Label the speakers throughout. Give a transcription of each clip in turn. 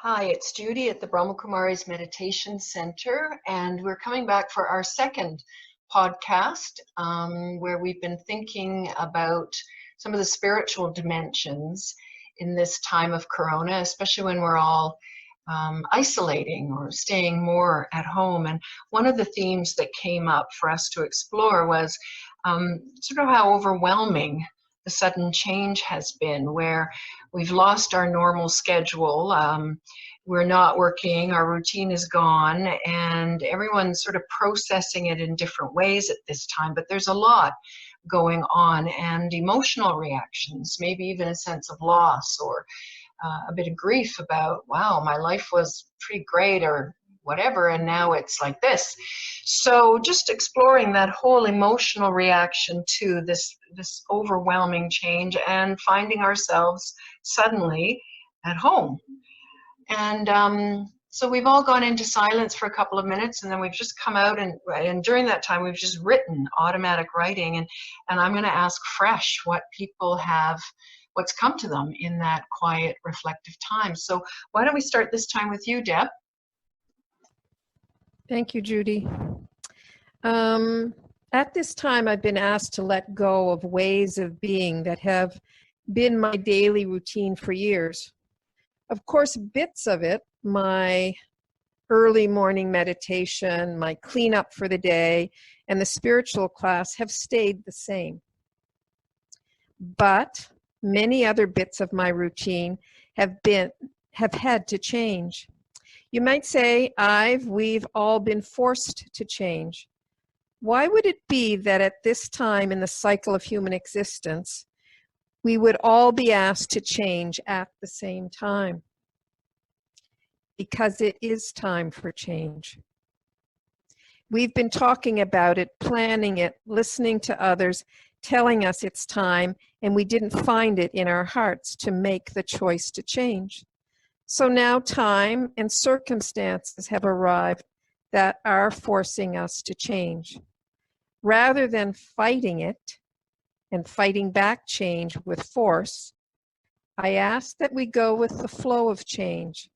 Speaker 1: Hi, it's Judy at the Brahma Kumaris Meditation Center, and we're coming back for our second podcast where we've been thinking about some of the spiritual dimensions in this time of Corona, especially when we're all isolating or staying more at home. And one of the themes that came up for us to explore was sort of how overwhelming the sudden change has been, where we've lost our normal schedule. We're not working, our routine is gone, and everyone's sort of processing it in different ways at this time. But there's a lot going on, and emotional reactions, maybe even a sense of loss or a bit of grief about, wow, my life was pretty great or whatever, and now it's like this. So just exploring that whole emotional reaction to this overwhelming change and finding ourselves suddenly at home. And so we've all gone into silence for a couple of minutes, and then we've just come out, and during that time we've just written automatic writing, and I'm going to ask fresh what people have, what's come to them in that quiet reflective time. So why don't we start this time with you, Deb?
Speaker 2: Thank you, Judy. At this time, I've been asked to let go of ways of being that have been my daily routine for years. Of course, bits of it, my early morning meditation, my cleanup for the day, and the spiritual class have stayed the same. But many other bits of my routine have had to change. You might say we've all been forced to change. Why would it be that at this time in the cycle of human existence, we would all be asked to change at the same time? Because it is time for change. We've been talking about it, planning it, listening to others, telling us it's time, and we didn't find it in our hearts to make the choice to change. So now time and circumstances have arrived that are forcing us to change. Rather than fighting it and fighting back change with force, I ask that we go with the flow of change.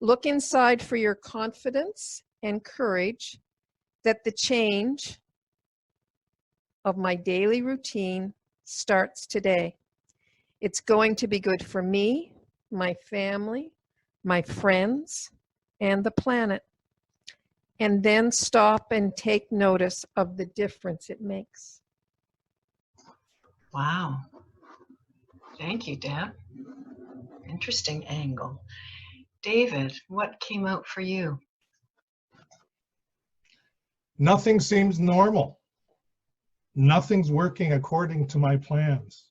Speaker 2: Look inside for your confidence and courage that the change of my daily routine starts today. It's going to be good for me, my family, my friends, and the planet. And then stop and take notice of the difference it makes.
Speaker 1: Wow. Thank you, Deb. Interesting angle. David, what came out for you?
Speaker 3: Nothing seems normal. Nothing's working according to my plans.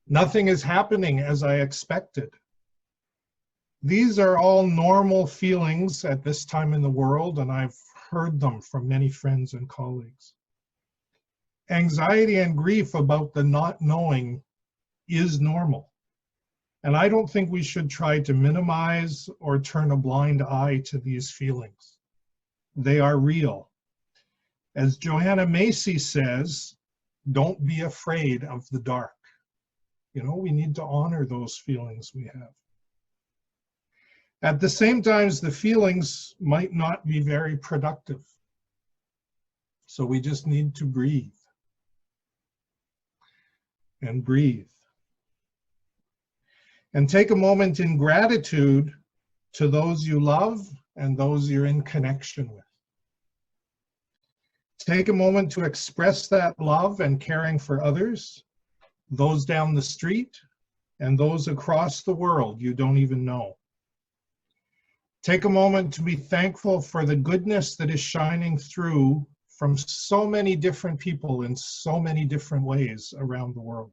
Speaker 3: Nothing is happening as I expected. These are all normal feelings at this time in the world, and I've heard them from many friends and colleagues. Anxiety and grief about the not knowing is normal. And I don't think we should try to minimize or turn a blind eye to these feelings. They are real. As Joanna Macy says, don't be afraid of the dark. You know, we need to honor those feelings we have. At the same time, the feelings might not be very productive. So we just need to breathe. And breathe. And take a moment in gratitude to those you love and those you're in connection with. Take a moment to express that love and caring for others, those down the street, and those across the world you don't even know. Take a moment to be thankful for the goodness that is shining through from so many different people in so many different ways around the world.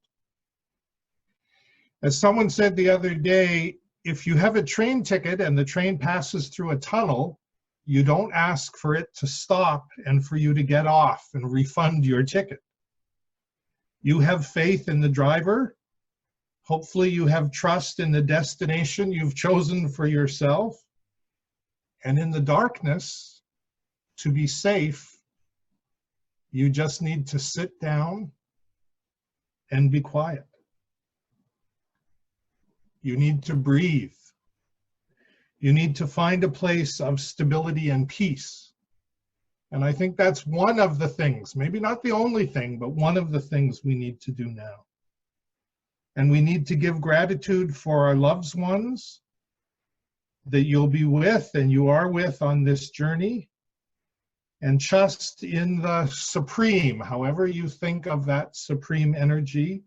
Speaker 3: As someone said the other day, if you have a train ticket and the train passes through a tunnel, you don't ask for it to stop and for you to get off and refund your ticket. You have faith in the driver. Hopefully you have trust in the destination you've chosen for yourself. And in the darkness, to be safe, you just need to sit down and be quiet. You need to breathe. You need to find a place of stability and peace. And I think that's one of the things, maybe not the only thing, but one of the things we need to do now. And we need to give gratitude for our loved ones that you'll be with and you are with on this journey. And trust in the supreme, however you think of that supreme energy,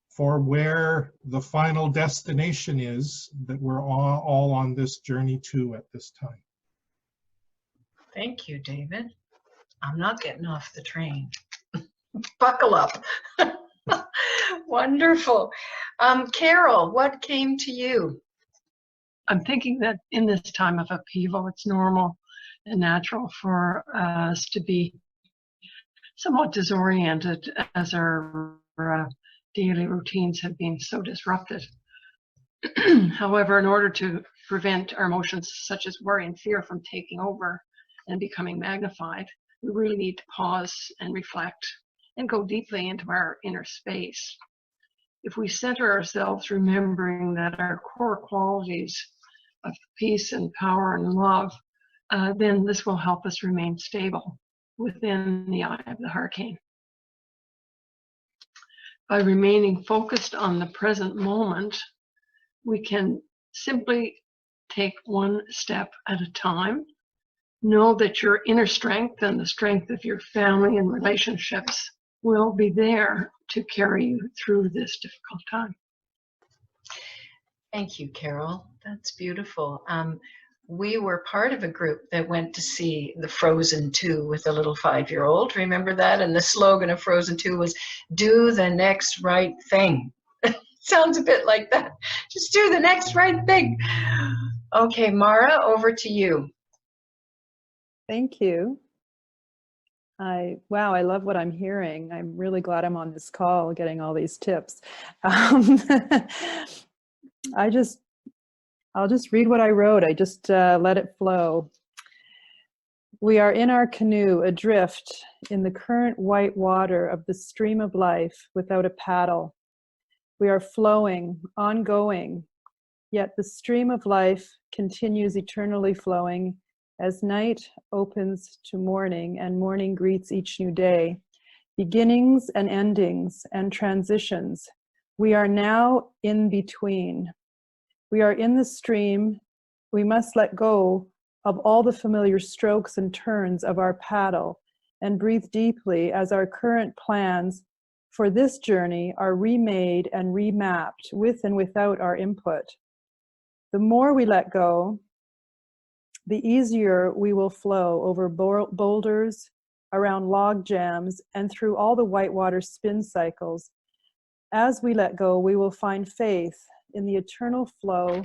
Speaker 3: for where the final destination is that we're all on this journey to at this time.
Speaker 1: Thank you, David. I'm not getting off the train. Buckle up. Wonderful. Carol, what came to you?
Speaker 4: I'm thinking that in this time of upheaval, it's normal and natural for us to be somewhat disoriented as our daily routines have been so disrupted. However, in order to prevent our emotions such as worry and fear from taking over and becoming magnified, we really need to pause and reflect and go deeply into our inner space. If we center ourselves, remembering that our core qualities of peace and power and love, then this will help us remain stable within the eye of the hurricane. By remaining focused on the present moment, we can simply take one step at a time. Know that your inner strength and the strength of your family and relationships will be there to carry you through this difficult time.
Speaker 1: Thank you, Carol. That's beautiful. We were part of a group that went to see the Frozen 2 with a little 5-year-old. Remember that? And the slogan of Frozen 2 was, do the next right thing. Sounds a bit like that. Just do the next right thing. Okay, Mara, over to you.
Speaker 5: Thank you. Wow, I love what I'm hearing. I'm really glad I'm on this call getting all these tips. I'll just read what I wrote. I just let it flow. We are in our canoe, adrift in the current white water of the stream of life without a paddle. We are flowing, ongoing, yet the stream of life continues eternally flowing as night opens to morning and morning greets each new day. Beginnings and endings and transitions. We are now in between. We are in the stream. We must let go of all the familiar strokes and turns of our paddle and breathe deeply as our current plans for this journey are remade and remapped with and without our input. The more we let go, the easier we will flow over boulders, around log jams, and through all the whitewater spin cycles. As we let go, we will find faith in the eternal flow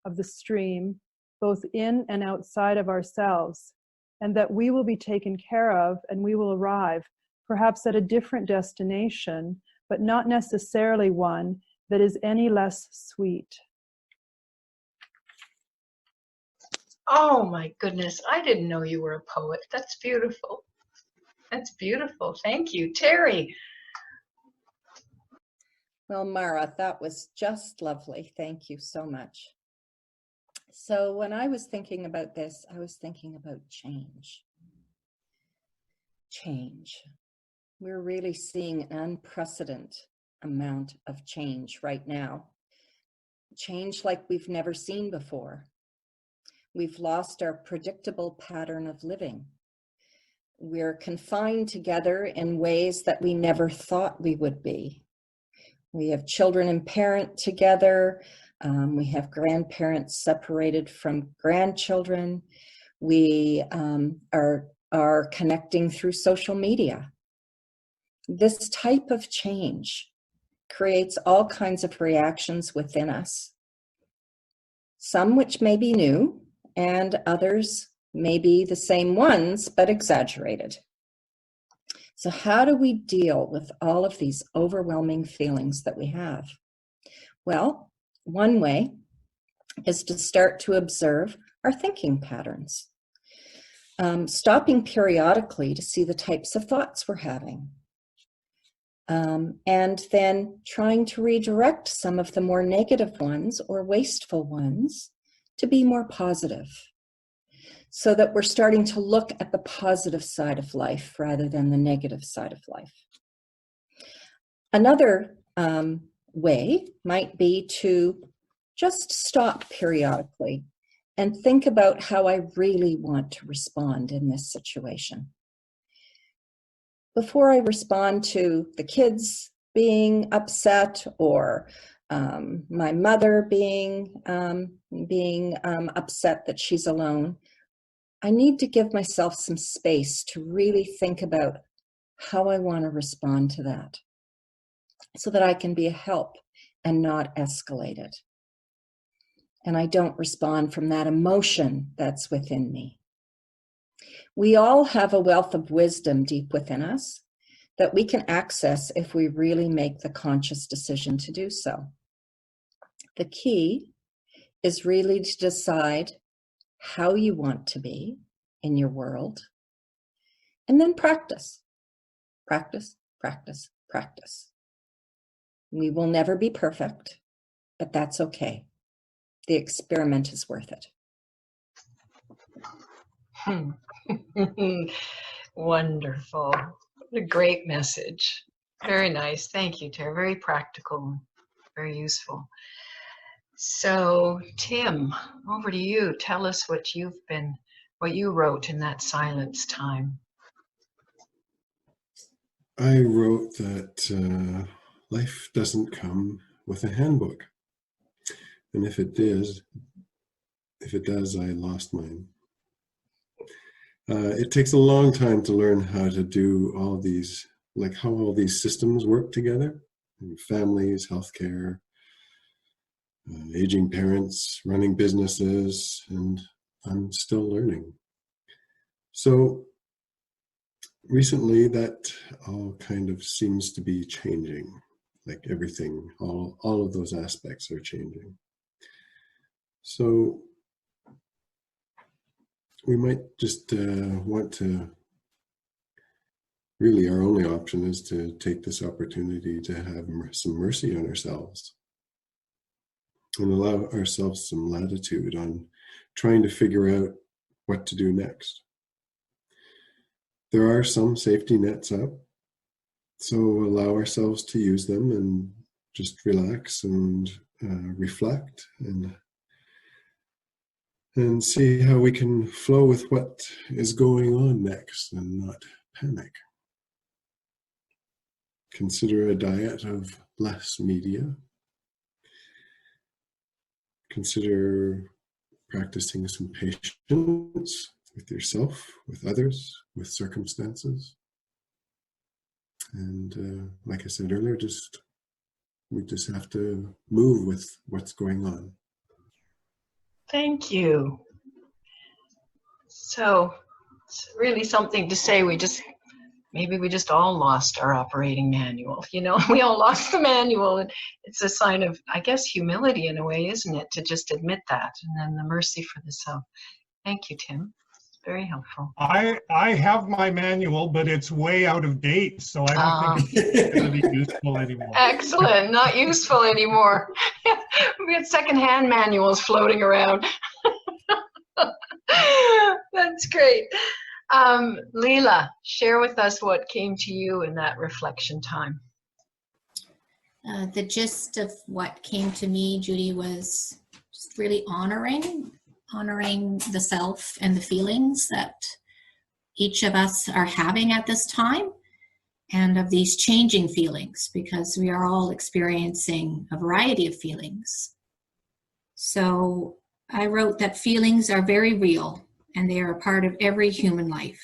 Speaker 5: of the stream, both in and outside of ourselves, and that we will be taken care of and we will arrive, perhaps at a different destination, but not necessarily one that is any less sweet.
Speaker 1: Oh my goodness, I didn't know you were a poet. That's beautiful. That's beautiful. Thank you. Terry.
Speaker 6: Well, Mara, that was just lovely. Thank you so much. So when I was thinking about this, I was thinking about change. Change. We're really seeing an unprecedented amount of change right now. Change like we've never seen before. We've lost our predictable pattern of living. We're confined together in ways that we never thought we would be. We have children and parents together. We have grandparents separated from grandchildren. We are connecting through social media. This type of change creates all kinds of reactions within us. Some which may be new, and others may be the same ones, but exaggerated. So how do we deal with all of these overwhelming feelings that we have? Well, one way is to start to observe our thinking patterns. Stopping periodically to see the types of thoughts we're having. And then trying to redirect some of the more negative ones or wasteful ones to be more positive, so that we're starting to look at the positive side of life rather than the negative side of life. Another way might be to just stop periodically and think about how I really want to respond in this situation. Before I respond to the kids being upset, or my mother being upset that she's alone, I need to give myself some space to really think about how I want to respond to that, so that I can be a help and not escalate it. And I don't respond from that emotion that's within me. We all have a wealth of wisdom deep within us that we can access if we really make the conscious decision to do so. The key is really to decide how you want to be in your world, and then practice, practice, practice, practice. We will never be perfect, but that's okay. The experiment is worth it.
Speaker 1: Wonderful. What a great message. Very nice. Thank you, Tara. Very practical, very useful. So, Tim, over to you. Tell us what you wrote in that silence time.
Speaker 7: I wrote that life doesn't come with a handbook. And if it does, I lost mine. It takes a long time to learn how to do all these, like how all these systems work together. Families, healthcare, aging parents, running businesses, and I'm still learning. So recently that all kind of seems to be changing. Like everything, all of those aspects are changing. So we might just want to, really our only option is to take this opportunity to have some mercy on ourselves and allow ourselves some latitude on trying to figure out what to do next. There are some safety nets up, so allow ourselves to use them and just relax and reflect and see how we can flow with what is going on next and not panic. Consider a diet of less media. Consider practicing some patience with yourself, with others, with circumstances. And like I said earlier, we just have to move with what's going on.
Speaker 1: Thank you. So it's really something to say. Maybe we just all lost our operating manual. You know, we all lost the manual, and it's a sign of, I guess, humility in a way, isn't it, to just admit that, and then the mercy for the self. Thank you, Tim. It's very helpful.
Speaker 3: I have my manual, but it's way out of date, so I don't think it's going to be useful anymore.
Speaker 1: Excellent. Not useful anymore. We had secondhand manuals floating around. That's great. Leela, share with us what came to you in that reflection time.
Speaker 8: The gist of what came to me, Judy, was just really honoring the self and the feelings that each of us are having at this time, and of these changing feelings, because we are all experiencing a variety of feelings. So I wrote that feelings are very real, and they are a part of every human life.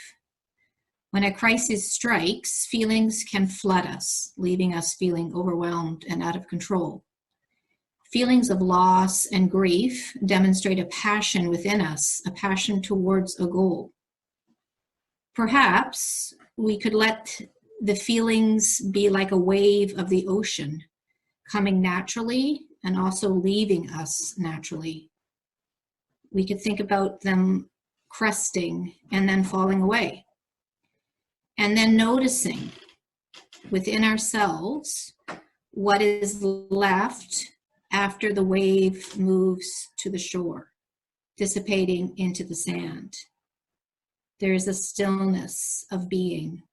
Speaker 8: When a crisis strikes, feelings can flood us, leaving us feeling overwhelmed and out of control. Feelings of loss and grief demonstrate a passion within us, a passion towards a goal. Perhaps we could let the feelings be like a wave of the ocean, coming naturally and also leaving us naturally. We could think about them cresting and then falling away. And then noticing within ourselves what is left after the wave moves to the shore. dissipating into the sand. There is a stillness of being.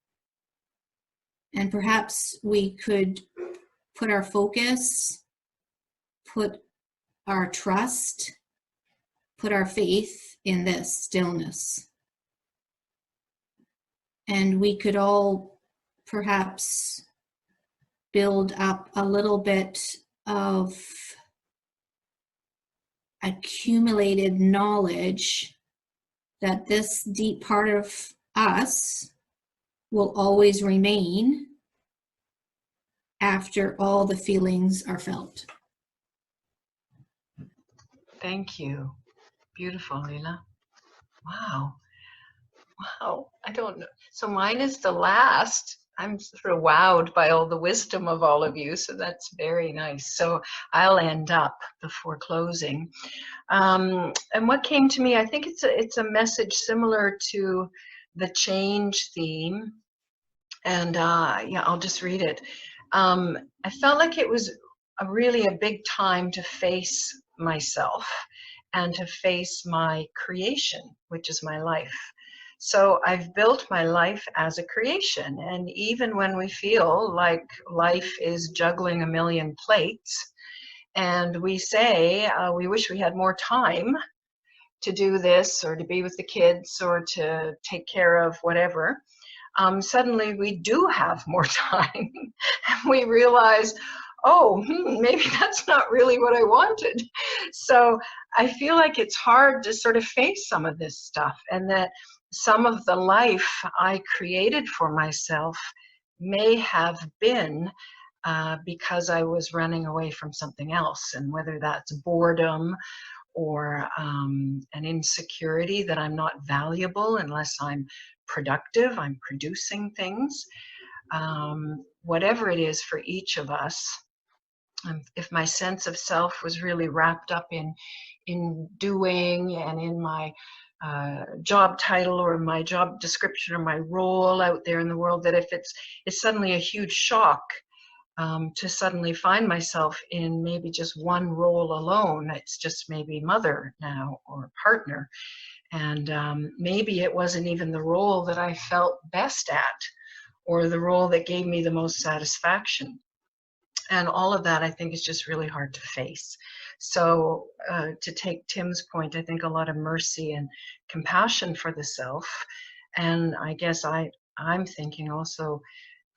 Speaker 8: And perhaps we could put our focus, put our trust, put our faith in this stillness. And we could all perhaps build up a little bit of accumulated knowledge that this deep part of us will always remain after all the feelings are felt.
Speaker 1: Thank you. Beautiful, Leela. Wow. Wow. I don't know. So mine is the last. I'm sort of wowed by all the wisdom of all of you. So that's very nice. So I'll end up before closing. And what came to me, I think it's a message similar to the change theme. And yeah, I'll just read it. I felt like it was really a big time to face myself and to face my creation, which is my life. So I've built my life as a creation. And even when we feel like life is juggling a million plates and we say we wish we had more time to do this or to be with the kids or to take care of whatever, suddenly we do have more time and we realize, oh, maybe that's not really what I wanted. So I feel like it's hard to sort of face some of this stuff, and that some of the life I created for myself may have been because I was running away from something else, and whether that's boredom or an insecurity that I'm not valuable unless I'm productive, I'm producing things, whatever it is for each of us. If my sense of self was really wrapped up in doing and in my job title or my job description or my role out there in the world, that if it's suddenly a huge shock to suddenly find myself in maybe just one role alone, it's just maybe mother now or partner, and maybe it wasn't even the role that I felt best at or the role that gave me the most satisfaction. And all of that, I think, is just really hard to face. So to take Tim's point, I think a lot of mercy and compassion for the self. And I guess I'm thinking also,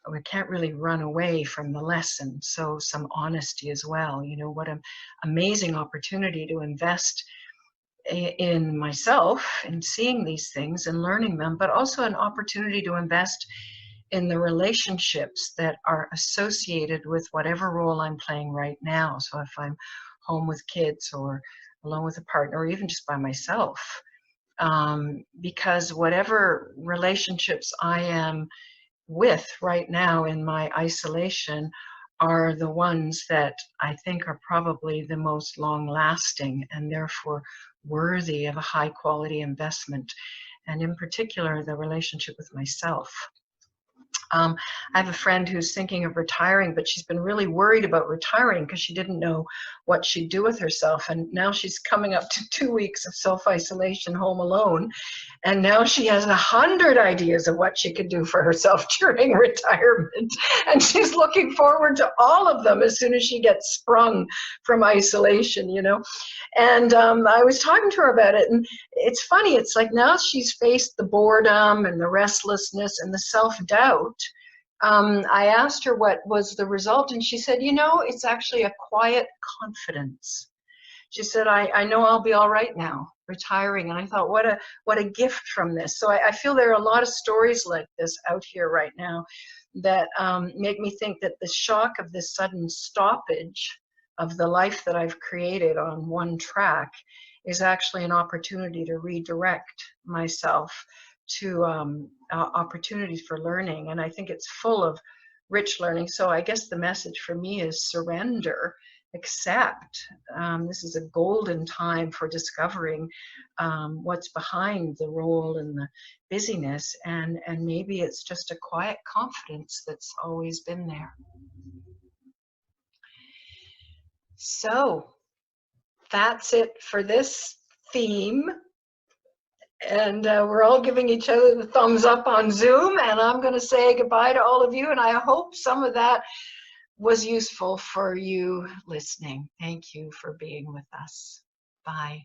Speaker 1: we can't really run away from the lesson. So some honesty as well. You know, what an amazing opportunity to invest in myself and seeing these things and learning them, but also an opportunity to invest in the relationships that are associated with whatever role I'm playing right now. So if I'm home with kids or alone with a partner or even just by myself, because whatever relationships I am with right now in my isolation are the ones that I think are probably the most long lasting and therefore worthy of a high quality investment. And in particular, the relationship with myself. I have a friend who's thinking of retiring, but she's been really worried about retiring because she didn't know what she'd do with herself. And now she's coming up to 2 weeks of self-isolation home alone. And now she has 100 ideas of what she could do for herself during retirement. And she's looking forward to all of them as soon as she gets sprung from isolation, you know. And I was talking to her about it, and it's funny. It's like now she's faced the boredom and the restlessness and the self-doubt. I asked her what was the result, and she said, you know, it's actually a quiet confidence. She said, I know I'll be all right now, retiring. And I thought, what a gift from this. So I feel there are a lot of stories like this out here right now that make me think that the shock of this sudden stoppage of the life that I've created on one track is actually an opportunity to redirect myself to opportunities for learning. And I think it's full of rich learning. So I guess the message for me is surrender, accept. This is a golden time for discovering what's behind the role and the busyness. And maybe it's just a quiet confidence that's always been there. So that's it for this theme. And we're all giving each other the thumbs up on Zoom. And I'm going to say goodbye to all of you. And I hope some of that was useful for you listening. Thank you for being with us. Bye.